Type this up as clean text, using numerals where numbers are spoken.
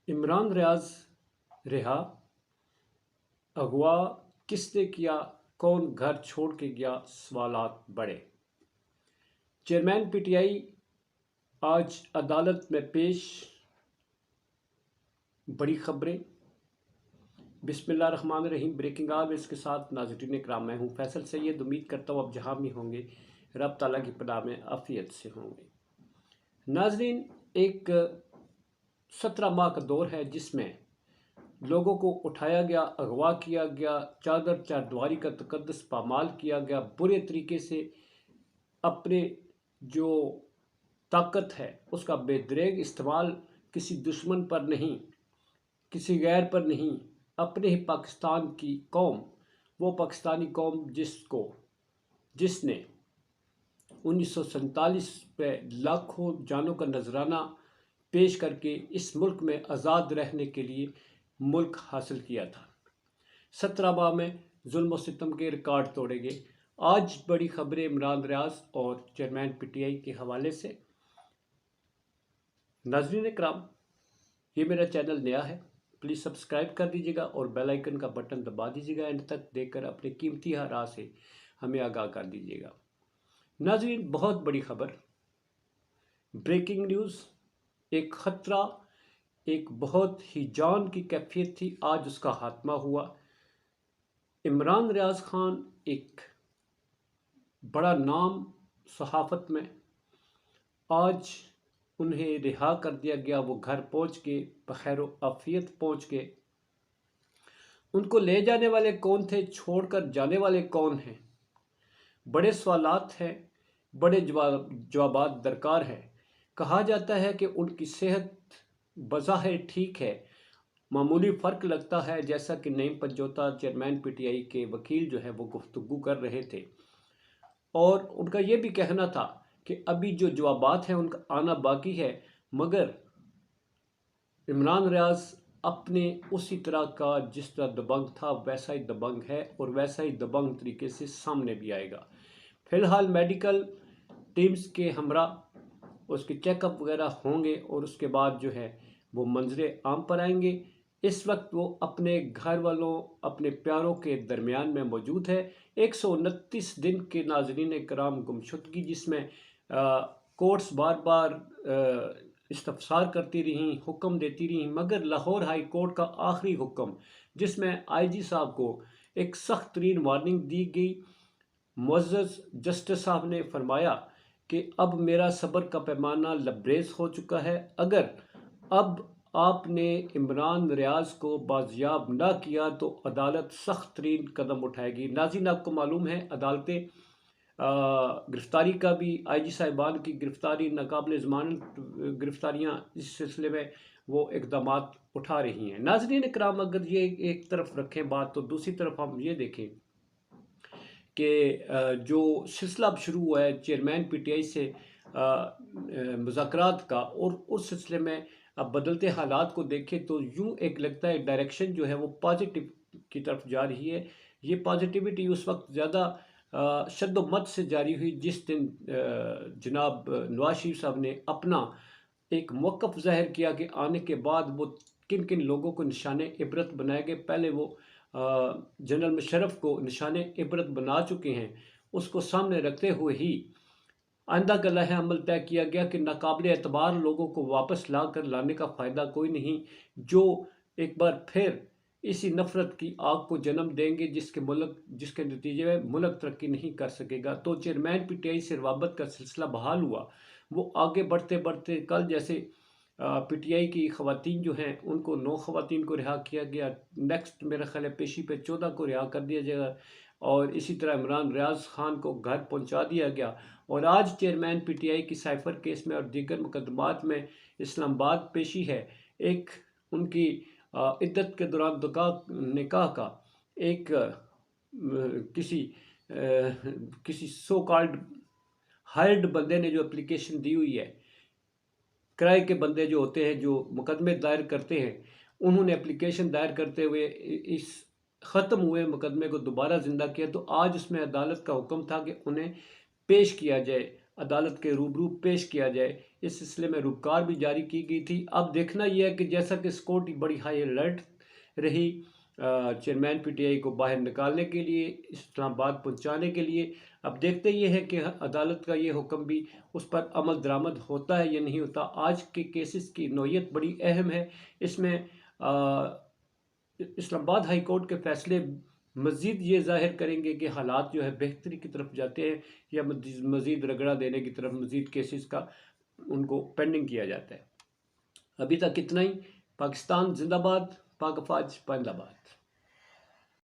عمران ریاض رہا، اغوا کس نے کیا، کون گھر چھوڑ کے گیا، سوالات بڑھے۔ چیئرمین پی ٹی آئی آج عدالت میں پیش، بڑی خبریں۔ بسم اللہ الرحمن الرحیم۔ بریکنگ آل اس کے ساتھ ناظرین اکرام، میں ہوں فیصل سید۔ امید کرتا ہوں آپ جہاں بھی ہوں گے رب تعالیٰ کی پناہ میں عافیت سے ہوں گے۔ ناظرین، ایک 17 ماہ کا دور ہے جس میں لوگوں کو اٹھایا گیا، اغوا کیا گیا، چادر چاردواری کا تقدس پامال کیا گیا، برے طریقے سے اپنے جو طاقت ہے اس کا بے دریغ استعمال کسی دشمن پر نہیں، کسی غیر پر نہیں، اپنے ہی پاکستان کی قوم، وہ پاکستانی قوم جس نے 1947 پہ لاکھوں جانوں کا نذرانہ پیش کر کے اس ملک میں آزاد رہنے کے لیے ملک حاصل کیا تھا۔ 17 ماہ میں ظلم و ستم کے ریکارڈ توڑے گئے۔ آج بڑی خبریں عمران ریاض اور چیئرمین پی ٹی آئی کے حوالے سے۔ ناظرین اکرام، یہ میرا چینل نیا ہے، پلیز سبسکرائب کر دیجیے گا اور بیل آئیکن کا بٹن دبا دیجیے گا، اینڈ تک دیکھ کر اپنے قیمتی آراء سے ہمیں آگاہ کر دیجیے گا۔ ناظرین، بہت بڑی خبر، بریکنگ نیوز، ایک خطرہ، ایک بہت ہی جان کی کیفیت تھی، آج اس کا خاتمہ ہوا۔ عمران ریاض خان ایک بڑا نام صحافت میں، آج انہیں رہا کر دیا گیا۔ وہ گھر پہنچ کے بخیر و عافیت پہنچ گئے۔ ان کو لے جانے والے کون تھے، چھوڑ کر جانے والے کون ہیں؟ بڑے سوالات ہیں، بڑے جوابات درکار ہیں۔ کہا جاتا ہے کہ ان کی صحت بظاہر ٹھیک ہے، معمولی فرق لگتا ہے، جیسا کہ نعیم پنجوتا چیئرمین پی ٹی آئی کے وکیل جو ہے وہ گفتگو کر رہے تھے، اور ان کا یہ بھی کہنا تھا کہ ابھی جو جوابات ہیں ان کا آنا باقی ہے، مگر عمران ریاض اپنے اسی طرح کا جس طرح دبنگ تھا ویسا ہی دبنگ ہے، اور ویسا ہی دبنگ طریقے سے سامنے بھی آئے گا۔ فی الحال میڈیکل ٹیمز کے ہمراہ اس کے چیک اپ وغیرہ ہوں گے، اور اس کے بعد جو ہے وہ منظر عام پر آئیں گے۔ اس وقت وہ اپنے گھر والوں، اپنے پیاروں کے درمیان میں موجود ہے۔ 129 دن کے ناظرین کرام گمشدگی، جس میں کورٹس بار بار استفسار کرتی رہیں، حکم دیتی رہیں، مگر لاہور ہائی کورٹ کا آخری حکم، جس میں آئی جی صاحب کو ایک سخت ترین وارننگ دی گئی، معزز جسٹس صاحب نے فرمایا کہ اب میرا صبر کا پیمانہ لبریز ہو چکا ہے، اگر اب آپ نے عمران ریاض کو بازیاب نہ کیا تو عدالت سخت ترین قدم اٹھائے گی۔ ناظرین، آپ کو معلوم ہے عدالتیں گرفتاری کا بھی، آئی جی صاحبان کی گرفتاری، ناقابل ضمانت گرفتاریاں، اس سلسلے میں وہ اقدامات اٹھا رہی ہیں۔ ناظرین اکرام، اگر یہ ایک طرف رکھیں بات، تو دوسری طرف ہم یہ دیکھیں کہ جو سلسلہ اب شروع ہوا ہے چیئرمین پی ٹی آئی سے مذاکرات کا، اور اس سلسلے میں اب بدلتے حالات کو دیکھیں تو یوں ایک لگتا ہے ڈائریکشن جو ہے وہ پازیٹیو کی طرف جا رہی ہے۔ یہ پازیٹیوٹی اس وقت زیادہ شد و مت سے جاری ہوئی جس دن جناب نواز شریف صاحب نے اپنا ایک موقف ظاہر کیا کہ آنے کے بعد وہ کن کن لوگوں کو نشان عبرت بنائے گئے۔ پہلے وہ جنرل مشرف کو نشان عبرت بنا چکے ہیں، اس کو سامنے رکھتے ہوئے ہی آئندہ کا لائحہ عمل طے کیا گیا کہ ناقابل اعتبار لوگوں کو واپس لانے کا فائدہ کوئی نہیں، جو ایک بار پھر اسی نفرت کی آگ کو جنم دیں گے، جس کے نتیجے میں ملک ترقی نہیں کر سکے گا۔ تو چیئرمین پی ٹی آئی سے روابط کا سلسلہ بحال ہوا، وہ آگے بڑھتے بڑھتے کل جیسے پی ٹی آئی کی خواتین جو ہیں ان کو 9 خواتین کو رہا کیا گیا، نیکسٹ میرا خیال ہے پیشی پہ 14 کو رہا کر دیا جائے گا، اور اسی طرح عمران ریاض خان کو گھر پہنچا دیا گیا۔ اور آج چیئرمین پی ٹی آئی کی سائفر کیس میں اور دیگر مقدمات میں اسلام آباد پیشی ہے۔ ایک ان کی عدت کے دوران نکاح کا ایک کسی سو کالڈ ہائرڈ بندے نے جو اپلیکیشن دی ہوئی ہے، کرائے کے بندے جو ہوتے ہیں جو مقدمے دائر کرتے ہیں، انہوں نے اپلیکیشن دائر کرتے ہوئے اس ختم ہوئے مقدمے کو دوبارہ زندہ کیا، تو آج اس میں عدالت کا حکم تھا کہ انہیں پیش کیا جائے عدالت کے روبرو پیش کیا جائے۔ اس سلسلے میں روپکار بھی جاری کی گئی تھی۔ اب دیکھنا یہ ہے کہ جیسا کہ سیکورٹی بڑی ہائی الرٹ رہی چیئرمین پی ٹی آئی کو باہر نکالنے کے لیے، اسلام آباد پہنچانے کے لیے، اب دیکھتے یہ ہے کہ عدالت کا یہ حکم بھی اس پر عمل درآمد ہوتا ہے یا نہیں ہوتا۔ آج کے کیسز کی نوعیت بڑی اہم ہے، اس میں اسلام آباد ہائی کورٹ کے فیصلے مزید یہ ظاہر کریں گے کہ حالات جو ہے بہتری کی طرف جاتے ہیں یا مزید رگڑا دینے کی طرف، مزید کیسز کا ان کو پینڈنگ کیا جاتا ہے۔ ابھی تک اتنا ہی۔ پاکستان زندہ باد، پاک افواج پائندہ باد۔